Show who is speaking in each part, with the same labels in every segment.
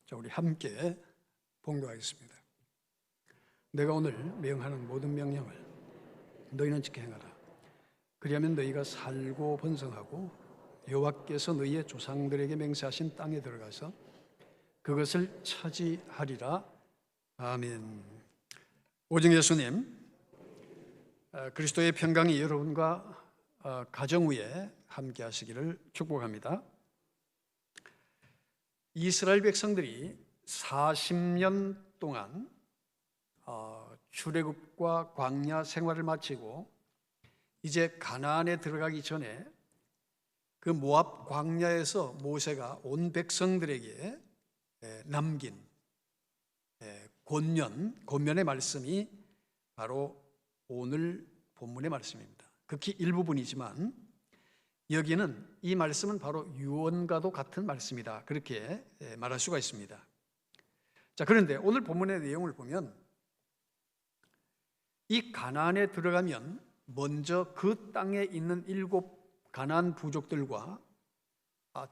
Speaker 1: 자, 우리 함께 봉독하겠습니다. 내가 오늘 명하는 모든 명령을 너희는 지켜 행하라. 그리하면 너희가 살고 번성하고 여호와께서 너희의 조상들에게 맹세하신 땅에 들어가서 그것을 차지하리라. 아멘. 오직 예수님, 그리스도의 평강이 여러분과 가정 위에 함께 하시기를 축복합니다. 이스라엘 백성들이 40년 동안 출애굽과 광야 생활을 마치고 이제 가나안에 들어가기 전에 그 모압 광야에서 모세가 온 백성들에게 남긴 권면의 말씀이 바로 오늘 본문의 말씀입니다. 극히 일부분이지만 여기는 이 말씀은 바로 유언과도 같은 말씀이다, 그렇게 말할 수가 있습니다. 자, 그런데 오늘 본문의 내용을 보면 이 가나안에 들어가면 먼저 그 땅에 있는 7 가나안 부족들과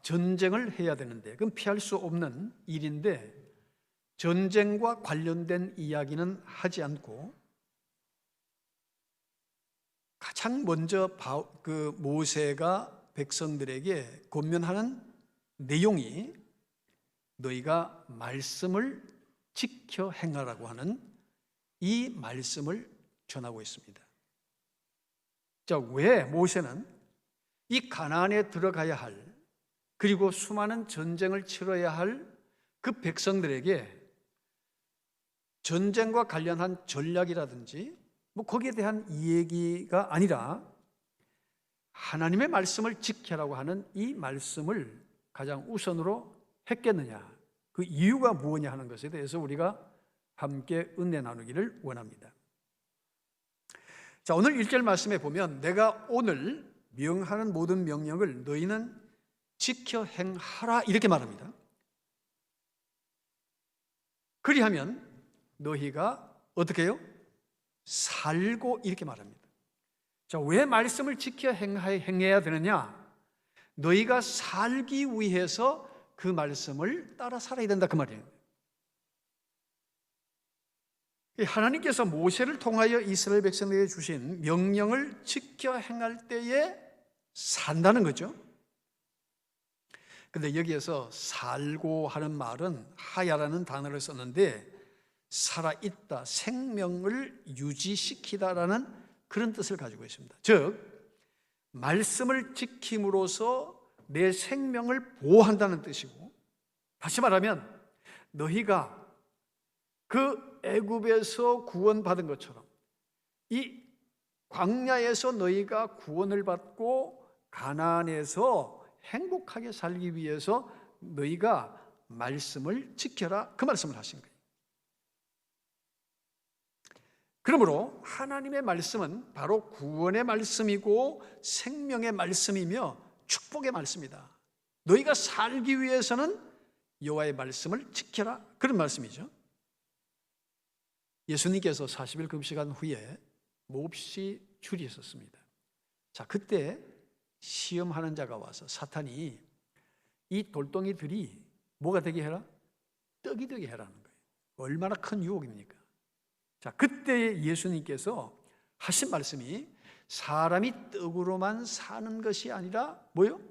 Speaker 1: 전쟁을 해야 되는데 그건 피할 수 없는 일인데 전쟁과 관련된 이야기는 하지 않고 가장 먼저 그 모세가 백성들에게 권면하는 내용이 너희가 말씀을 지켜 행하라고 하는 이 말씀을 전하고 있습니다. 자, 왜 모세는 이 가나안에 들어가야 할, 그리고 수많은 전쟁을 치러야 할 그 백성들에게 전쟁과 관련한 전략이라든지 거기에 대한 얘기가 아니라 하나님의 말씀을 지켜라고 하는 이 말씀을 가장 우선으로 했겠느냐, 그 이유가 무엇이냐 하는 것에 대해서 우리가 함께 은혜 나누기를 원합니다. 자, 오늘 1절 말씀에 보면 내가 오늘 명하는 모든 명령을 너희는 지켜 행하라 이렇게 말합니다. 그리하면 너희가 어떻게 해요? 살고 이렇게 말합니다. 자, 왜 말씀을 지켜 행해야 되느냐? 너희가 살기 위해서 그 말씀을 따라 살아야 된다, 그 말이에요. 하나님께서 모세를 통하여 이스라엘 백성에게 주신 명령을 지켜 행할 때에 산다는 거죠. 그런데 여기에서 살고 하는 말은 하야라는 단어를 썼는데 살아있다, 생명을 유지시키다라는 그런 뜻을 가지고 있습니다. 즉 말씀을 지킴으로써 내 생명을 보호한다는 뜻이고, 다시 말하면 너희가 그 애굽에서 구원받은 것처럼 이 광야에서 너희가 구원을 받고 가나안에서 행복하게 살기 위해서 너희가 말씀을 지켜라, 그 말씀을 하신 거예요. 그러므로 하나님의 말씀은 바로 구원의 말씀이고 생명의 말씀이며 축복의 말씀이다. 너희가 살기 위해서는 여호와의 말씀을 지켜라, 그런 말씀이죠. 예수님께서 40일 금식한 후에 몹시 줄이 있었습니다. 자, 그때 시험하는 자가 와서 사탄이 이 돌덩이들이 뭐가 되게 해라? 떡이 되게 해라는 거예요. 얼마나 큰 유혹입니까? 자, 그때 예수님께서 하신 말씀이 사람이 떡으로만 사는 것이 아니라 뭐요?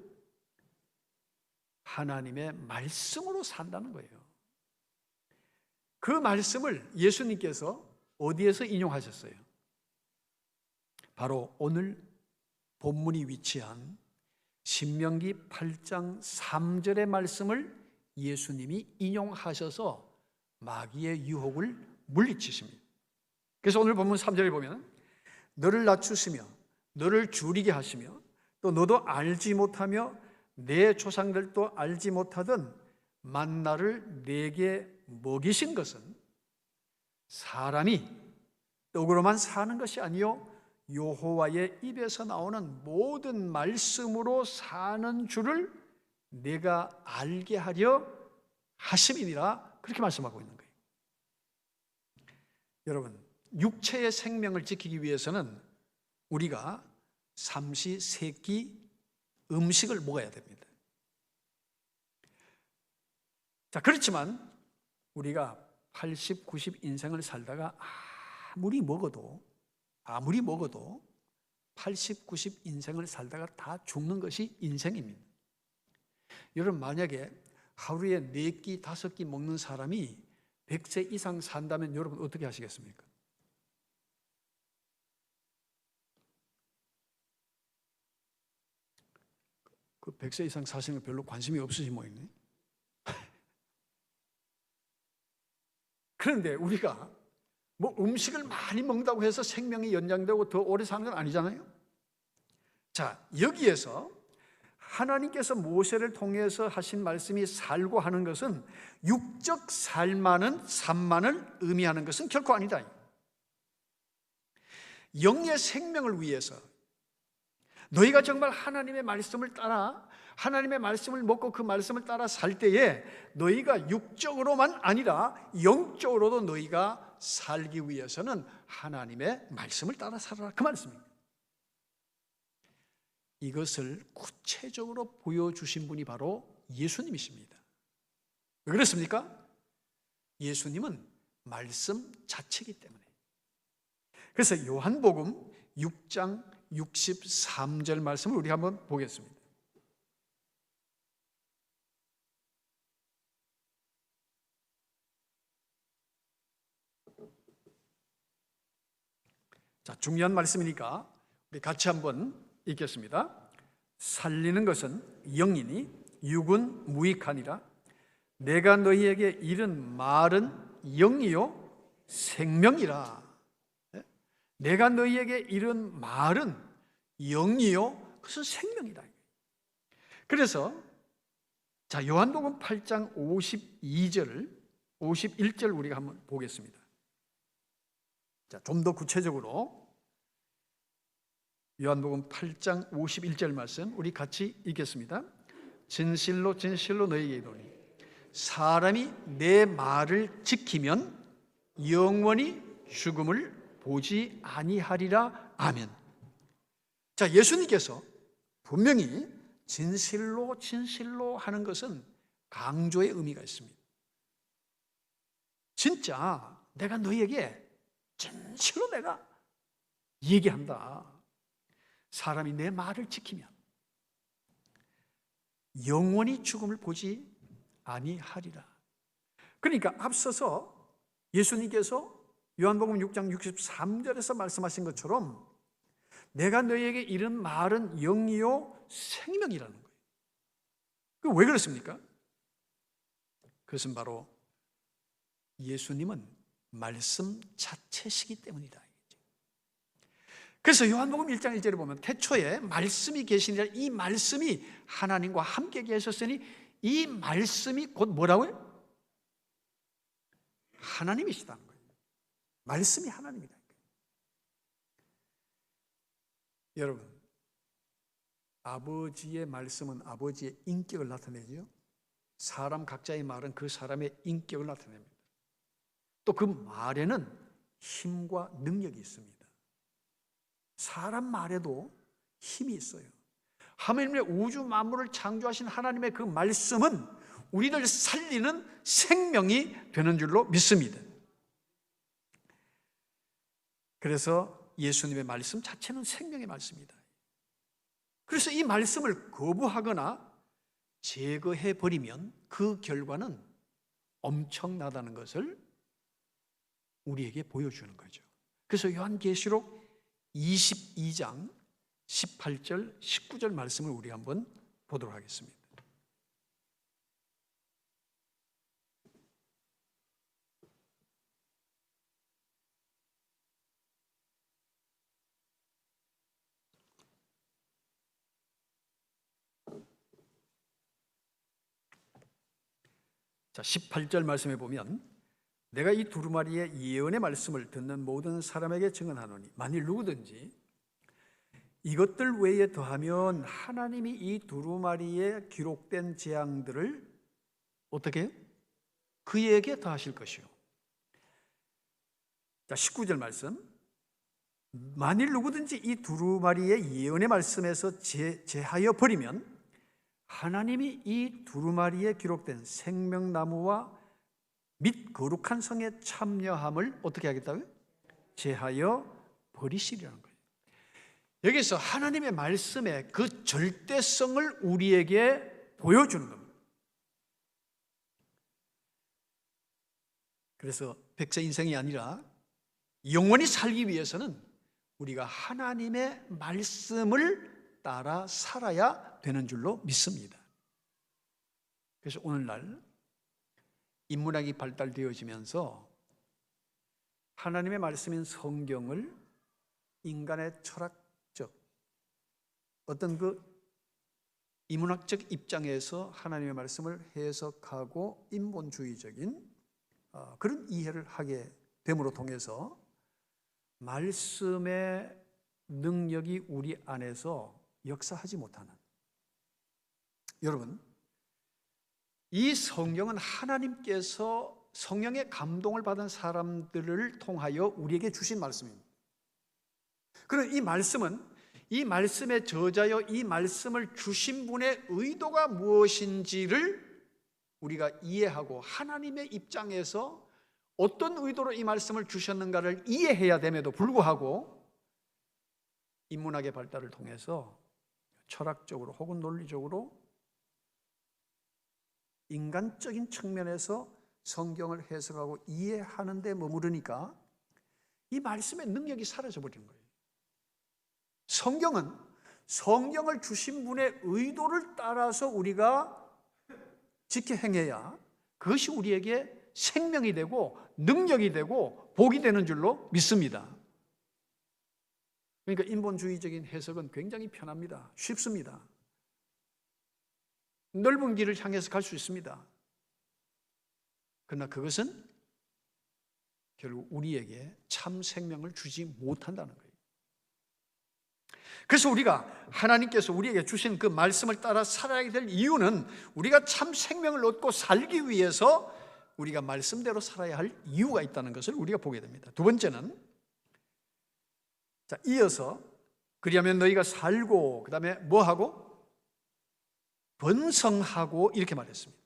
Speaker 1: 하나님의 말씀으로 산다는 거예요. 그 말씀을 예수님께서 어디에서 인용하셨어요? 바로 오늘 본문이 위치한 신명기 8장 3절의 말씀을 예수님이 인용하셔서 마귀의 유혹을 물리치십니다. 그래서 오늘 본문 3절에 보면 너를 낮추시며 너를 줄이게 하시며 또 너도 알지 못하며 내 조상들도 알지 못하던 만나를 내게 먹이신 것은 사람이 떡으로만 사는 것이 아니요 여호와의 입에서 나오는 모든 말씀으로 사는 줄을 내가 알게 하려 하심이니라, 그렇게 말씀하고 있는 거예요. 여러분, 육체의 생명을 지키기 위해서는 우리가 삼시세끼 음식을 먹어야 됩니다. 자, 그렇지만 우리가 80, 90 인생을 살다가 아무리 먹어도 80, 90 인생을 살다가 다 죽는 것이 인생입니다. 여러분, 만약에 하루에 4끼, 5끼 먹는 사람이 100세 이상 산다면 여러분 어떻게 하시겠습니까? 그 100세 이상 사시는 거 별로 관심이 없으신 모양이네. 그런데 우리가 뭐 음식을 많이 먹는다고 해서 생명이 연장되고 더 오래 사는 건 아니잖아요. 자, 여기에서 하나님께서 모세를 통해서 하신 말씀이 살고 하는 것은 육적 삶만을 의미하는 것은 결코 아니다. 영의 생명을 위해서 너희가 정말 하나님의 말씀을 따라, 하나님의 말씀을 먹고 그 말씀을 따라 살 때에 너희가 육적으로만 아니라 영적으로도 너희가 살기 위해서는 하나님의 말씀을 따라 살아라, 그 말씀입니다. 이것을 구체적으로 보여주신 분이 바로 예수님이십니다. 왜 그렇습니까? 예수님은 말씀 자체이기 때문에. 그래서 요한복음 6장 63절 말씀을 우리 한번 보겠습니다. 자, 중요한 말씀이니까 우리 같이 한번 읽겠습니다. 살리는 것은 영이니 육은 무익하니라. 내가 너희에게 이른 말은 영이요 생명이라. 내가 너희에게 이른 말은 영이요, 그것은 생명이다. 그래서 자, 요한복음 8장 51절 우리가 한번 보겠습니다. 자, 좀 더 구체적으로 요한복음 8장 51절 말씀 우리 같이 읽겠습니다. 진실로 진실로 너희에게 이르노니 사람이 내 말을 지키면 영원히 죽음을 보지 아니하리라. 아멘. 자, 예수님께서 분명히 진실로 진실로 하는 것은 강조의 의미가 있습니다. 진짜 내가 너희에게 진실로 내가 얘기한다. 사람이 내 말을 지키면 영원히 죽음을 보지 아니하리라. 그러니까 앞서서 예수님께서 요한복음 6장 63절에서 말씀하신 것처럼 내가 너희에게 이른 말은 영이요 생명이라는 거예요. 왜 그렇습니까? 그것은 바로 예수님은 말씀 자체시기 때문이다. 그래서 요한복음 1장 1절에 보면 태초에 말씀이 계시니라. 이 말씀이 하나님과 함께 계셨으니 이 말씀이 곧 뭐라고요? 하나님이시다는 거예요. 말씀이 하나님이다. 여러분, 아버지의 말씀은 아버지의 인격을 나타내죠. 사람 각자의 말은 그 사람의 인격을 나타냅니다. 또 그 말에는 힘과 능력이 있습니다. 사람 말에도 힘이 있어요. 하나님의 우주 만물을 창조하신 하나님의 그 말씀은 우리를 살리는 생명이 되는 줄로 믿습니다. 그래서 예수님의 말씀 자체는 생명의 말씀이다. 그래서 이 말씀을 거부하거나 제거해버리면 그 결과는 엄청나다는 것을 우리에게 보여주는 거죠. 그래서 요한계시록 22장 18절 19절 말씀을 우리 한번 보도록 하겠습니다. 자, 18절 말씀에 보면 내가 이 두루마리의 예언의 말씀을 듣는 모든 사람에게 증언하노니 만일 누구든지 이것들 외에 더하면 하나님이 이 두루마리에 기록된 재앙들을 어떻게 해요? 그에게 더하실 것이요. 자, 19절 말씀. 만일 누구든지 이 두루마리의 예언의 말씀에서 제하여 버리면 하나님이 이 두루마리에 기록된 생명나무와 및 거룩한 성에 참여함을 어떻게 하겠다고요? 제하여 버리시리라는 거예요. 여기서 하나님의 말씀의 그 절대성을 우리에게 보여주는 겁니다. 그래서 백세 인생이 아니라 영원히 살기 위해서는 우리가 하나님의 말씀을 따라 살아야 되는 줄로 믿습니다. 그래서 오늘날 인문학이 발달되어지면서 하나님의 말씀인 성경을 인간의 철학적 어떤 그 인문학적 입장에서 하나님의 말씀을 해석하고 인본주의적인 그런 이해를 하게 됨으로 통해서 말씀의 능력이 우리 안에서 역사하지 못하는, 여러분, 이 성경은 하나님께서 성령의 감동을 받은 사람들을 통하여 우리에게 주신 말씀입니다. 그럼 이 말씀은, 이 말씀의 저자여 이 말씀을 주신 분의 의도가 무엇인지를 우리가 이해하고 하나님의 입장에서 어떤 의도로 이 말씀을 주셨는가를 이해해야 됨에도 불구하고 인문학의 발달을 통해서 철학적으로 혹은 논리적으로 인간적인 측면에서 성경을 해석하고 이해하는 데 머무르니까 이 말씀의 능력이 사라져버리는 거예요. 성경은 성경을 주신 분의 의도를 따라서 우리가 지켜 행해야 그것이 우리에게 생명이 되고 능력이 되고 복이 되는 줄로 믿습니다. 그러니까 인본주의적인 해석은 굉장히 편합니다. 쉽습니다. 넓은 길을 향해서 갈 수 있습니다. 그러나 그것은 결국 우리에게 참 생명을 주지 못한다는 거예요. 그래서 우리가 하나님께서 우리에게 주신 그 말씀을 따라 살아야 될 이유는 우리가 참 생명을 얻고 살기 위해서 우리가 말씀대로 살아야 할 이유가 있다는 것을 우리가 보게 됩니다. 두 번째는, 자, 이어서 그리하면 너희가 살고, 그 다음에 뭐하고? 번성하고, 이렇게 말했습니다.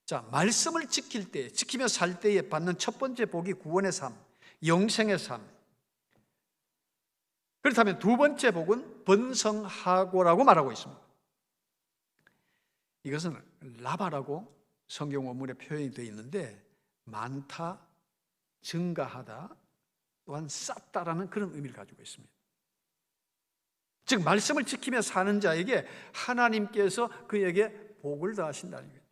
Speaker 1: 자, 말씀을 지킬 때, 지키며 살 때에 받는 첫 번째 복이 구원의 삶, 영생의 삶. 그렇다면 두 번째 복은 번성하고라고 말하고 있습니다. 이것은 라바라고 성경 원문에 표현이 되어 있는데 많다, 증가하다, 또한 쌓다라는 그런 의미를 가지고 있습니다. 즉 말씀을 지키며 사는 자에게 하나님께서 그에게 복을 더하신다는 거예요.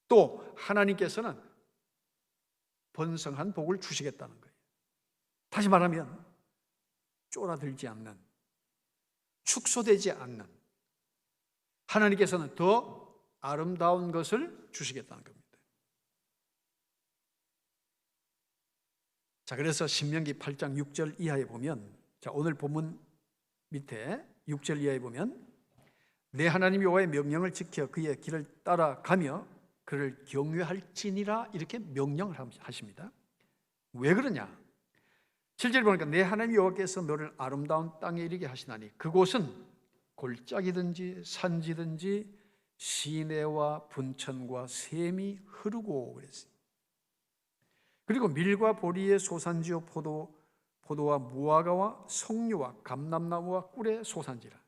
Speaker 1: 또 하나님께서는 번성한 복을 주시겠다는 거예요. 다시 말하면 쫄아들지 않는, 축소되지 않는, 하나님께서는 더 아름다운 것을 주시겠다는 겁니다. 자, 그래서 신명기 8장 6절 이하에 보면, 자, 오늘 본문 밑에 6절 이하에 보면 내 하나님 여호와의 명령을 지켜 그의 길을 따라가며 그를 경외할지니라, 이렇게 명령을 하십니다. 왜 그러냐? 7절 보니까 내 하나님 여호와께서 너를 아름다운 땅에 이르게 하시나니 그곳은 골짜기든지 산지든지 시내와 분천과 샘이 흐르고 그랬어요. 그리고 밀과 보리의 소산지요 포도와 무화과와 석류와 감람나무와 꿀의 소산지라.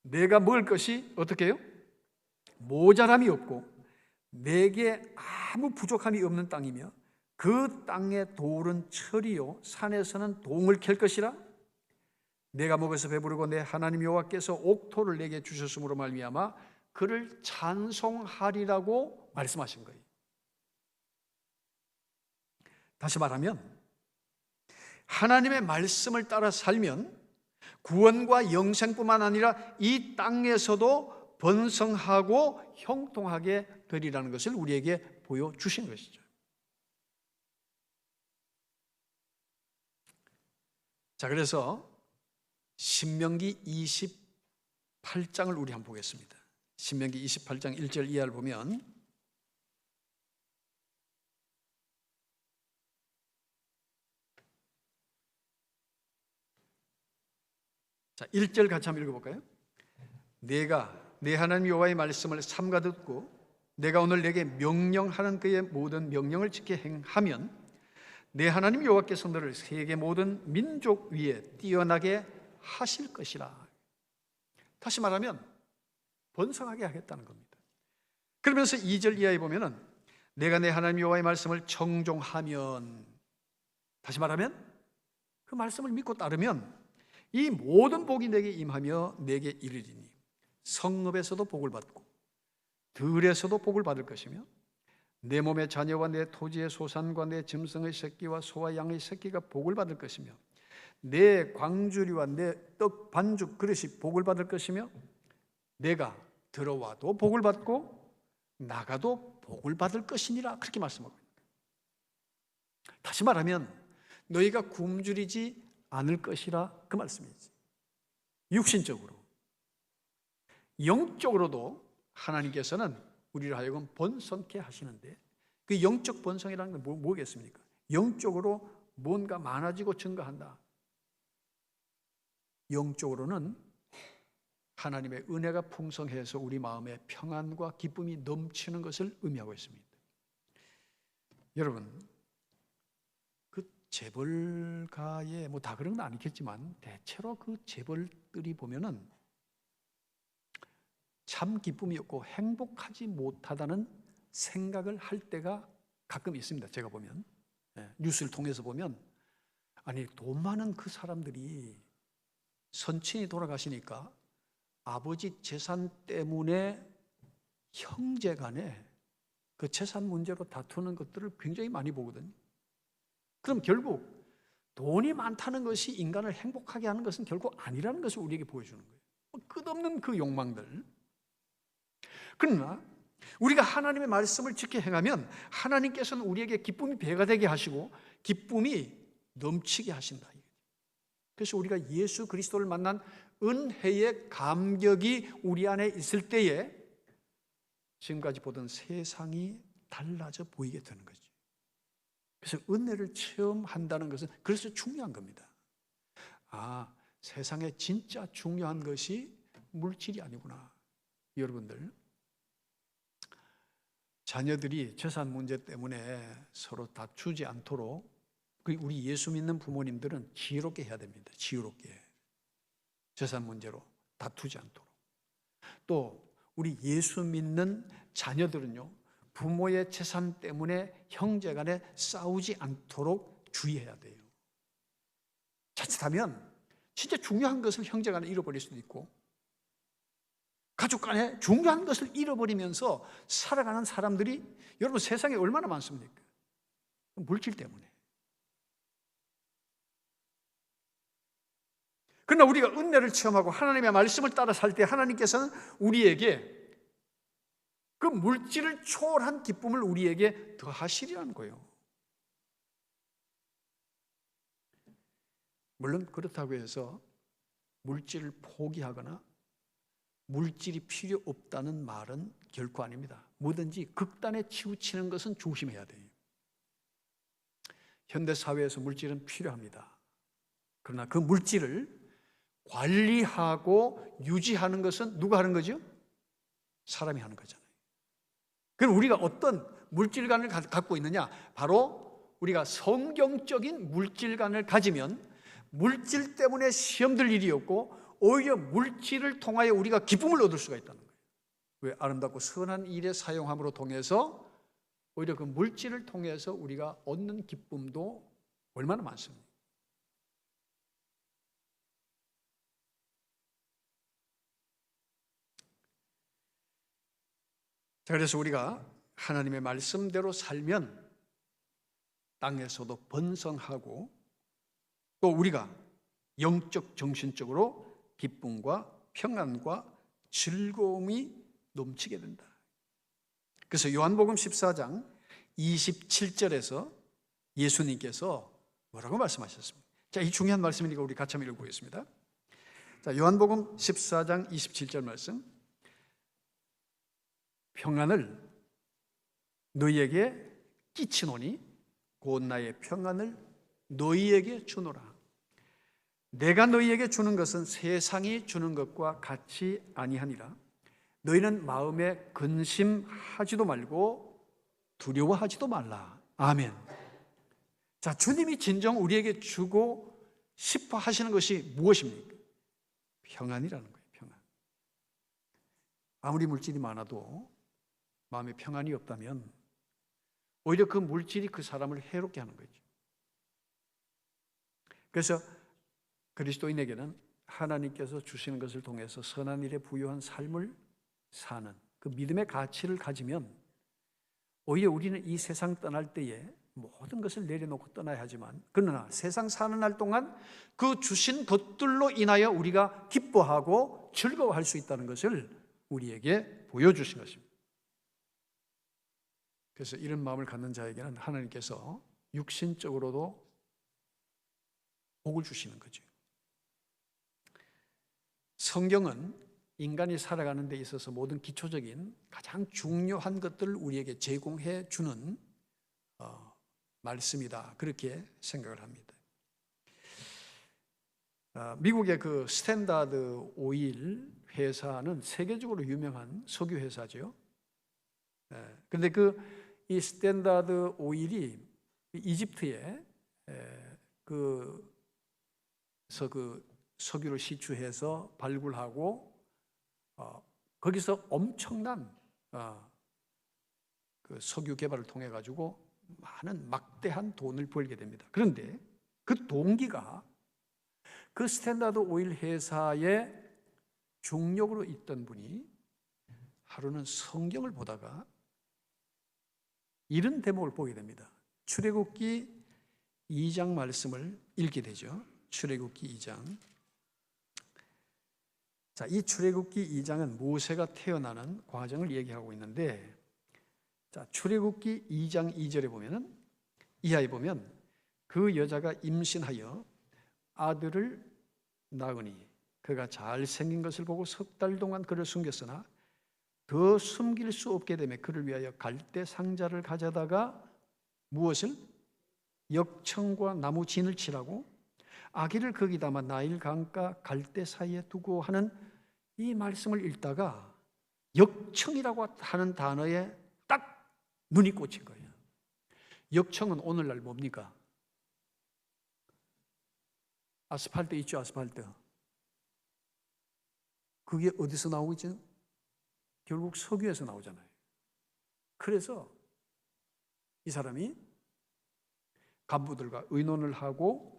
Speaker 1: 내가 먹을 것이 어떻게 해요? 모자람이 없고 내게 아무 부족함이 없는 땅이며 그 땅의 돌은 철이요 산에서는 동을 캘 것이라. 내가 먹어서 배부르고 내 하나님 여호와께서 옥토를 내게 주셨으므로 말미암아 그를 찬송하리라고 말씀하신 거예요. 다시 말하면 하나님의 말씀을 따라 살면 구원과 영생뿐만 아니라 이 땅에서도 번성하고 형통하게 되리라는 것을 우리에게 보여주신 것이죠. 자, 그래서 신명기 28장을 우리 한번 보겠습니다. 신명기 28장 1절 이하를 보면 자, 1절 같이 한번 읽어볼까요? 내가 내 하나님 여호와의 말씀을 삼가 듣고 내가 오늘 내게 명령하는 그의 모든 명령을 지켜 행하면 내 하나님 여호와께서 너를 세계 모든 민족 위에 뛰어나게 하실 것이라. 다시 말하면 번성하게 하겠다는 겁니다. 그러면서 2절 이하에 보면은 내가 내 하나님 여호와의 말씀을 청종하면, 다시 말하면 그 말씀을 믿고 따르면 이 모든 복이 내게 임하며 내게 이르리니 성읍에서도 복을 받고 들에서도 복을 받을 것이며 내 몸의 자녀와 내 토지의 소산과 내 짐승의 새끼와 소와 양의 새끼가 복을 받을 것이며 내 광주리와 내 떡 반죽 그릇이 복을 받을 것이며 내가 들어와도 복을 받고 나가도 복을 받을 것이니라. 그렇게 말씀하고 있습니다. 다시 말하면 너희가 굶주리지 않을 것이라, 그 말씀이지. 육신적으로, 영적으로도 하나님께서는 우리를 하여금 번성케 하시는데, 그 영적 번성이라는 건 뭐겠습니까? 영적으로 뭔가 많아지고 증가한다. 영적으로는 하나님의 은혜가 풍성해서 우리 마음에 평안과 기쁨이 넘치는 것을 의미하고 있습니다. 여러분, 그 재벌가의 다 그런 건 아니겠지만 대체로 그 재벌들이 보면은 참 기쁨이 없고 행복하지 못하다는 생각을 할 때가 가끔 있습니다. 제가 보면, 뉴스를 통해서 보면, 아니 돈 많은 그 사람들이 선친이 돌아가시니까 아버지 재산 때문에 형제 간에 그 재산 문제로 다투는 것들을 굉장히 많이 보거든요. 그럼 결국 돈이 많다는 것이 인간을 행복하게 하는 것은 결국 아니라는 것을 우리에게 보여주는 거예요. 끝없는 그 욕망들. 그러나 우리가 하나님의 말씀을 지켜 행하면 하나님께서는 우리에게 기쁨이 배가 되게 하시고 기쁨이 넘치게 하신다. 그래서 우리가 예수 그리스도를 만난 은혜의 감격이 우리 안에 있을 때에 지금까지 보던 세상이 달라져 보이게 되는 거죠. 그래서 은혜를 체험한다는 것은 그래서 중요한 겁니다. 아, 세상에 진짜 중요한 것이 물질이 아니구나. 여러분들, 자녀들이 재산 문제 때문에 서로 다투지 않도록 우리 예수 믿는 부모님들은 지혜롭게 해야 됩니다. 지혜롭게. 재산 문제로 다투지 않도록. 또 우리 예수 믿는 자녀들은요, 부모의 재산 때문에 형제 간에 싸우지 않도록 주의해야 돼요. 자칫하면 진짜 중요한 것을 형제 간에 잃어버릴 수도 있고, 가족 간에 중요한 것을 잃어버리면서 살아가는 사람들이 여러분 세상에 얼마나 많습니까? 물질 때문에. 그러나 우리가 은혜를 체험하고 하나님의 말씀을 따라 살 때 하나님께서는 우리에게 그 물질을 초월한 기쁨을 우리에게 더하시리라는 거예요. 물론 그렇다고 해서 물질을 포기하거나 물질이 필요 없다는 말은 결코 아닙니다. 뭐든지 극단에 치우치는 것은 조심해야 돼요. 현대 사회에서 물질은 필요합니다. 그러나 그 물질을 관리하고 유지하는 것은 누가 하는 거죠? 사람이 하는 거잖아요. 그럼 우리가 어떤 물질관을 갖고 있느냐? 바로 우리가 성경적인 물질관을 가지면 물질 때문에 시험들 일이 없고 오히려 물질을 통하여 우리가 기쁨을 얻을 수가 있다는 거예요. 왜? 아름답고 선한 일에 사용함으로 통해서 오히려 그 물질을 통해서 우리가 얻는 기쁨도 얼마나 많습니다. 자, 그래서 우리가 하나님의 말씀대로 살면 땅에서도 번성하고 또 우리가 영적, 정신적으로 기쁨과 평안과 즐거움이 넘치게 된다. 그래서 요한복음 14장 27절에서 예수님께서 뭐라고 말씀하셨습니까? 자, 이 중요한 말씀이니까 우리 같이 한번 읽어보겠습니다. 자, 요한복음 14장 27절 말씀. 평안을 너희에게 끼치노니 곧 나의 평안을 너희에게 주노라. 내가 너희에게 주는 것은 세상이 주는 것과 같이 아니하니라. 너희는 마음에 근심하지도 말고 두려워하지도 말라. 아멘. 자, 주님이 진정 우리에게 주고 싶어 하시는 것이 무엇입니까? 평안이라는 거예요. 평안. 아무리 물질이 많아도 마음에 평안이 없다면 오히려 그 물질이 그 사람을 해롭게 하는 거죠. 그래서 그리스도인에게는 하나님께서 주시는 것을 통해서 선한 일에 부유한 삶을 사는 그 믿음의 가치를 가지면 오히려 우리는 이 세상 떠날 때에 모든 것을 내려놓고 떠나야 하지만, 그러나 세상 사는 날 동안 그 주신 것들로 인하여 우리가 기뻐하고 즐거워할 수 있다는 것을 우리에게 보여주신 것입니다. 그래서 이런 마음을 갖는 자에게는 하나님께서 육신적으로도 복을 주시는 거죠. 성경은 인간이 살아가는 데 있어서 모든 기초적인 가장 중요한 것들을 우리에게 제공해 주는 말씀이다, 그렇게 생각을 합니다. 미국의 그 스탠다드 오일 회사는 세계적으로 유명한 석유 회사죠. 그런데 이 스탠다드 오일이 이집트에 그 석유를 시추해서 발굴하고 거기서 엄청난 그 석유 개발을 통해 가지고 많은 막대한 돈을 벌게 됩니다. 그런데 그 동기가 그 스탠다드 오일 회사의 중력으로 있던 분이 하루는 성경을 보다가 이런 대목을 보게 됩니다. 출애굽기 2장 말씀을 읽게 되죠. 출애굽기 2장. 자, 이 출애굽기 2장은 모세가 태어나는 과정을 얘기하고 있는데, 자, 출애굽기 2장 2절에 보면은, 이하에 보면 그 여자가 임신하여 아들을 낳으니 그가 잘생긴 것을 보고 3달 동안 그를 숨겼으나 더 숨길 수 없게 되며 그를 위하여 갈대 상자를 가져다가 무엇을? 역청과 나무 진을 칠하고 아기를 거기 담아 나일 강가 갈대 사이에 두고 하는 이 말씀을 읽다가 역청이라고 하는 단어에 딱 눈이 꽂힌 거예요. 역청은 오늘날 뭡니까? 아스팔트 있죠, 아스팔트. 그게 어디서 나오죠? 결국 석유에서 나오잖아요. 그래서 이 사람이 간부들과 의논을 하고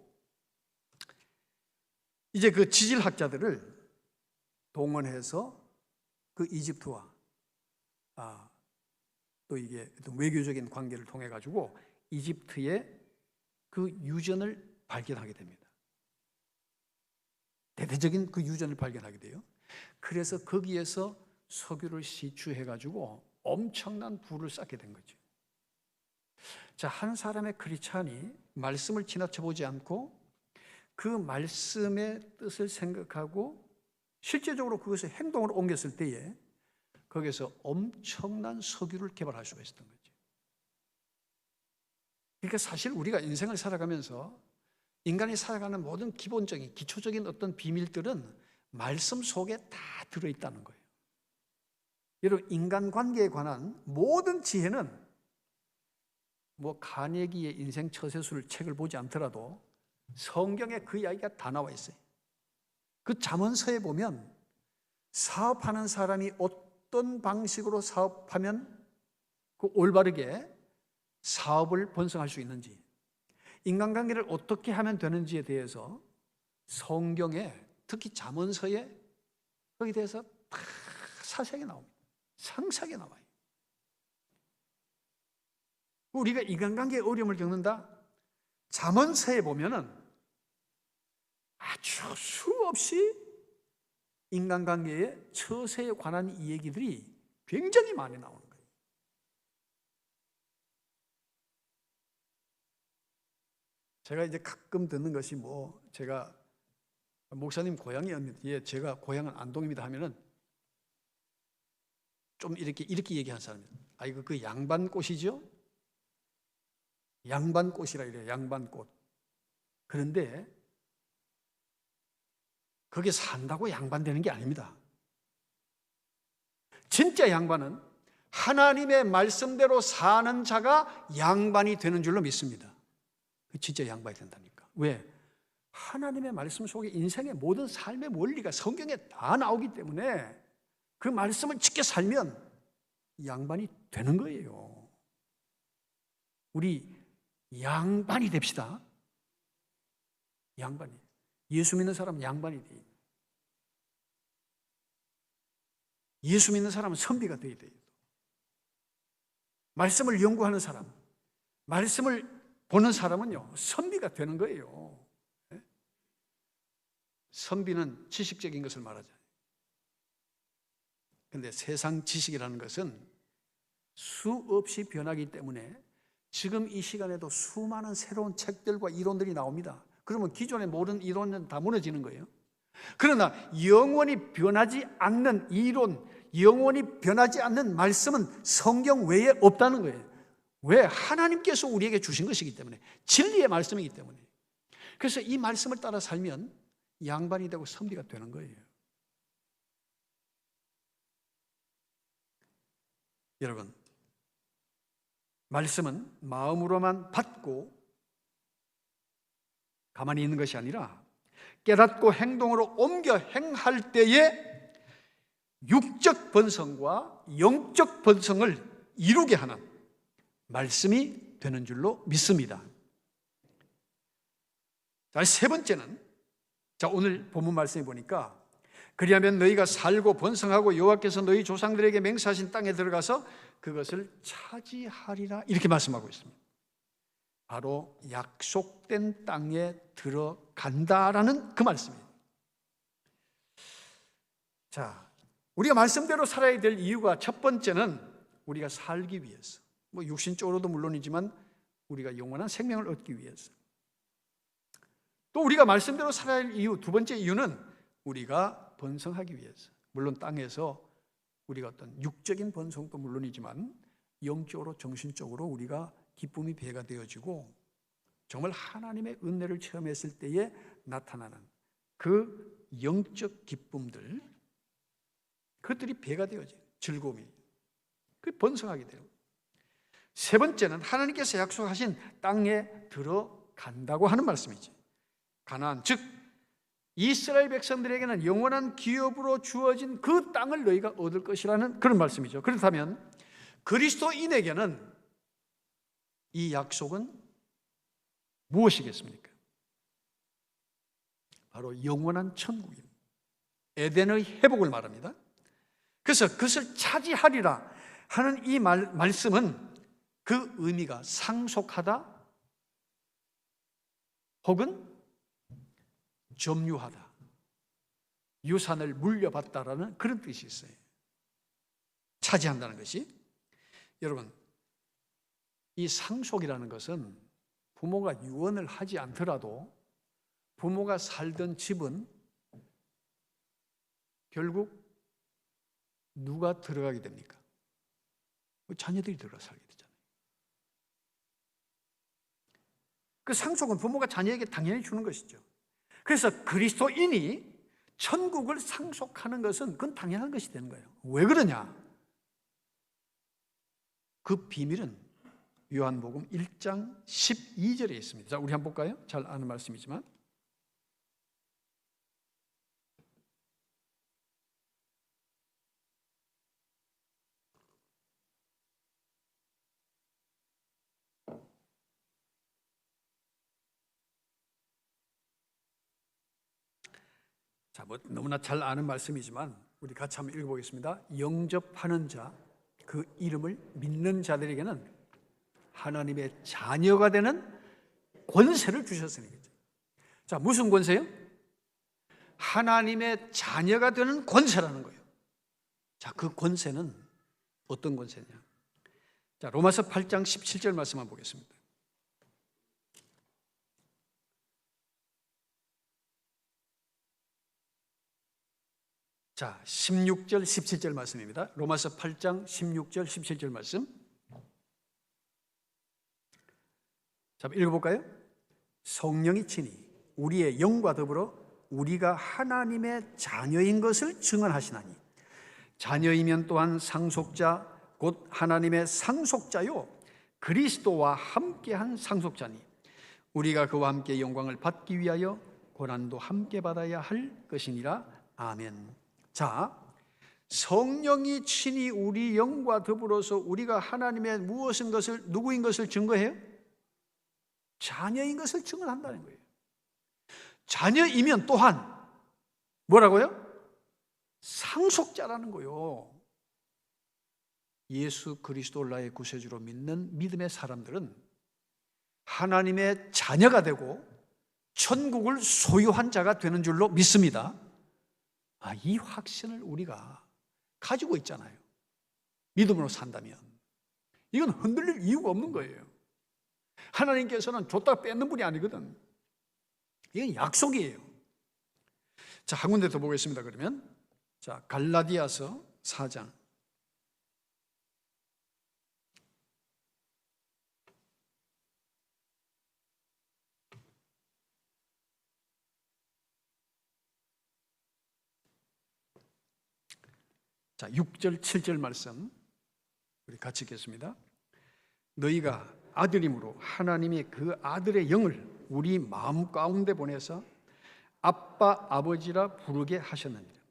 Speaker 1: 이제 그 지질학자들을 동원해서 그 이집트와 또 이게 외교적인 관계를 통해 가지고 이집트의 그 유전을 발견하게 됩니다. 대대적인 그 유전을 발견하게 돼요. 그래서 거기에서 석유를 시추해 가지고 엄청난 부를 쌓게 된 거죠. 자, 한 사람의 크리스찬이 말씀을 지나쳐 보지 않고 그 말씀의 뜻을 생각하고 실제적으로 그것을 행동으로 옮겼을 때에 거기서 엄청난 석유를 개발할 수가 있었던 거죠. 그러니까 사실 우리가 인생을 살아가면서 인간이 살아가는 모든 기본적인 기초적인 어떤 비밀들은 말씀 속에 다 들어있다는 거예요. 여러분, 인간관계에 관한 모든 지혜는 뭐 카네기의 인생 처세술 책을 보지 않더라도 성경에 그 이야기가 다 나와 있어요. 그 잠언서에 보면 사업하는 사람이 어떤 방식으로 사업하면 그 올바르게 사업을 번성할 수 있는지, 인간관계를 어떻게 하면 되는지에 대해서 성경에, 특히 잠언서에 거기에 대해서 다 자세하게 나옵니다. 상세하게 나와요. 우리가 인간관계에 어려움을 겪는다? 잠언서에 보면은 아주 수없이 인간관계의 처세에 관한 이 얘기들이 굉장히 많이 나오는 거예요. 제가 이제 가끔 듣는 것이 제가 목사님 고향이 어디에 제가 고향은 안동입니다 하면은 좀 이렇게 얘기하는 사람이에요. 이거 그 양반꽃이죠? 양반꽃이라 이래요. 양반꽃. 그런데 거기에 산다고 양반되는 게 아닙니다. 진짜 양반은 하나님의 말씀대로 사는 자가 양반이 되는 줄로 믿습니다. 진짜 양반이 된다니까. 왜? 하나님의 말씀 속에 인생의 모든 삶의 원리가 성경에 다 나오기 때문에 그 말씀을 지켜 살면 양반이 되는 거예요. 우리 양반이 됩시다. 양반이. 예수 믿는 사람은 양반이 돼요. 예수 믿는 사람은 선비가 되어야 돼요. 말씀을 연구하는 사람, 말씀을 보는 사람은요, 선비가 되는 거예요. 선비는 지식적인 것을 말하잖아요. 그런데 세상 지식이라는 것은 수없이 변하기 때문에 지금 이 시간에도 수많은 새로운 책들과 이론들이 나옵니다. 그러면 기존의 모든 이론은 다 무너지는 거예요. 그러나 영원히 변하지 않는 이론, 영원히 변하지 않는 말씀은 성경 외에 없다는 거예요. 왜? 하나님께서 우리에게 주신 것이기 때문에, 진리의 말씀이기 때문에. 그래서 이 말씀을 따라 살면 양반이 되고 선비가 되는 거예요. 여러분, 말씀은 마음으로만 받고 가만히 있는 것이 아니라 깨닫고 행동으로 옮겨 행할 때에 육적 번성과 영적 번성을 이루게 하는 말씀이 되는 줄로 믿습니다. 자, 세 번째는, 자, 오늘 본문 말씀에 보니까 그리하면 너희가 살고 번성하고 여호와께서 너희 조상들에게 맹세하신 땅에 들어가서 그것을 차지하리라, 이렇게 말씀하고 있습니다. 바로 약속된 땅에 들어간다라는 그 말씀이에요. 자, 우리가 말씀대로 살아야 될 이유가 첫 번째는 우리가 살기 위해서, 뭐 육신적으로도 물론이지만 우리가 영원한 생명을 얻기 위해서, 또 우리가 말씀대로 살아야 할 이유, 두 번째 이유는 우리가 번성하기 위해서. 물론 땅에서 우리가 어떤 육적인 번성도 물론이지만 영적으로, 정신적으로 우리가 기쁨이 배가 되어지고 정말 하나님의 은혜를 체험했을 때에 나타나는 그 영적 기쁨들, 그것들이 배가 되어져요. 즐거움이. 그 번성하게 돼요. 세 번째는 하나님께서 약속하신 땅에 들어간다고 하는 말씀이지. 가나안, 즉 이스라엘 백성들에게는 영원한 기업으로 주어진 그 땅을 너희가 얻을 것이라는 그런 말씀이죠. 그렇다면 그리스도인에게는 이 약속은 무엇이겠습니까? 바로 영원한 천국입니다. 에덴의 회복을 말합니다. 그래서 그것을 차지하리라 하는 이 말씀은 그 의미가 상속하다 혹은 점유하다, 유산을 물려받다라는 그런 뜻이 있어요. 차지한다는 것이. 여러분, 이 상속이라는 것은 부모가 유언을 하지 않더라도 부모가 살던 집은 결국 누가 들어가게 됩니까? 자녀들이 들어가 살게 되잖아요. 그 상속은 부모가 자녀에게 당연히 주는 것이죠. 그래서 그리스도인이 천국을 상속하는 것은 그건 당연한 것이 되는 거예요. 왜 그러냐? 그 비밀은 요한복음 1장 12절에 있습니다. 자, 우리 한번 볼까요? 잘 아는 말씀이지만. 자, 뭐 너무나 잘 아는 말씀이지만 우리 같이 한번 읽어보겠습니다. 영접하는 자, 그 이름을 믿는 자들에게는 하나님의 자녀가 되는 권세를 주셨으니. 자, 무슨 권세요? 하나님의 자녀가 되는 권세라는 거예요. 자, 그 권세는 어떤 권세냐? 자, 로마서 8장 17절 말씀 한번 보겠습니다. 자, 16절, 17절 말씀입니다. 로마서 8장 16절, 17절 말씀. 자, 읽어볼까요? 성령이 친히 우리의 영과 더불어 우리가 하나님의 자녀인 것을 증언하시나니 자녀이면 또한 상속자 곧 하나님의 상속자요 그리스도와 함께한 상속자니 우리가 그와 함께 영광을 받기 위하여 고난도 함께 받아야 할 것이니라. 아멘. 자, 성령이 친히 우리 영과 더불어서 우리가 하나님의 무엇인 것을, 누구인 것을 증거해요? 자녀인 것을 증언한다는 거예요. 자녀이면 또한 뭐라고요? 상속자라는 거예요. 예수 그리스도를 나의 구세주로 믿는 믿음의 사람들은 하나님의 자녀가 되고 천국을 소유한 자가 되는 줄로 믿습니다. 이 확신을 우리가 가지고 있잖아요. 믿음으로 산다면 이건 흔들릴 이유가 없는 거예요. 하나님께서는 줬다가 뺏는 분이 아니거든. 이건 약속이에요. 자, 한 군데 더 보겠습니다. 그러면 자, 갈라디아서 4장 자, 6절 7절 말씀 우리 같이 읽겠습니다. 너희가 아들임으로 하나님이 그 아들의 영을 우리 마음 가운데 보내서 아빠 아버지라 부르게 하셨느니라.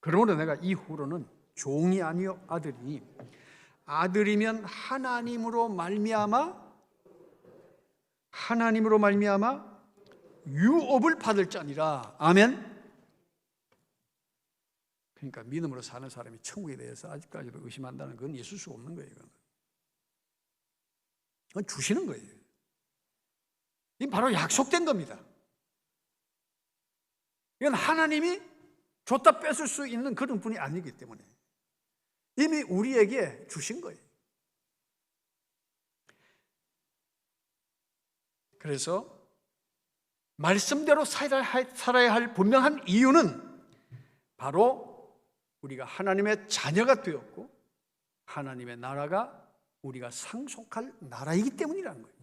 Speaker 1: 그러므로 내가 이후로는 종이 아니요 아들이니 아들이면 하나님으로 말미암아 유업을 받을 자니라. 아멘. 그러니까 믿음으로 사는 사람이 천국에 대해서 아직까지도 의심한다는 건 있을 수 없는 거예요. 그건 주시는 거예요. 이건 바로 약속된 겁니다. 이건 하나님이 줬다 뺏을 수 있는 그런 분이 아니기 때문에 이미 우리에게 주신 거예요. 그래서 말씀대로 살아야 할 분명한 이유는 바로 우리가 하나님의 자녀가 되었고 하나님의 나라가 우리가 상속할 나라이기 때문이라는 거예요.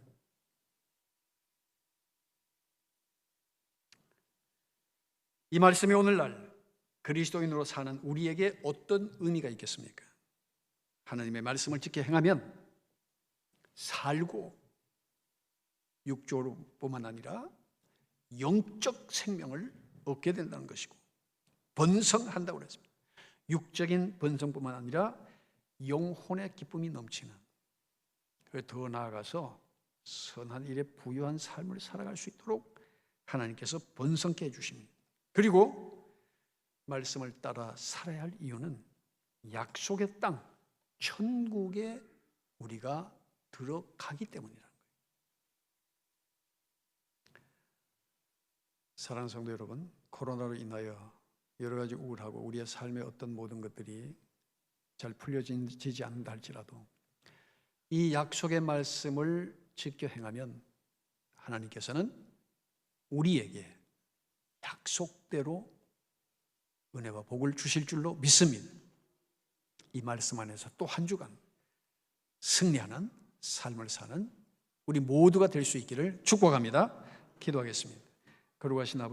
Speaker 1: 이 말씀이 오늘날 그리스도인으로 사는 우리에게 어떤 의미가 있겠습니까? 하나님의 말씀을 지켜 행하면 살고 육조로뿐만 아니라 영적 생명을 얻게 된다는 것이고 번성한다고 그랬습니다. 육적인 번성뿐만 아니라 영혼의 기쁨이 넘치는, 더 나아가서 선한 일에 부유한 삶을 살아갈 수 있도록 하나님께서 번성케 해주십니다. 그리고 말씀을 따라 살아야 할 이유는 약속의 땅, 천국에 우리가 들어가기 때문이라는 거예요. 사랑하는 성도 여러분, 코로나로 인하여 여러 가지 우울하고 우리의 삶의 어떤 모든 것들이 잘 풀려지지 않는다 할지라도 이 약속의 말씀을 지켜 행하면 하나님께서는 우리에게 약속대로 은혜와 복을 주실 줄로 믿습니다. 이 말씀 안에서 또 한 주간 승리하는 삶을 사는 우리 모두가 될 수 있기를 축복합니다. 기도하겠습니다. 거룩하신 아버지,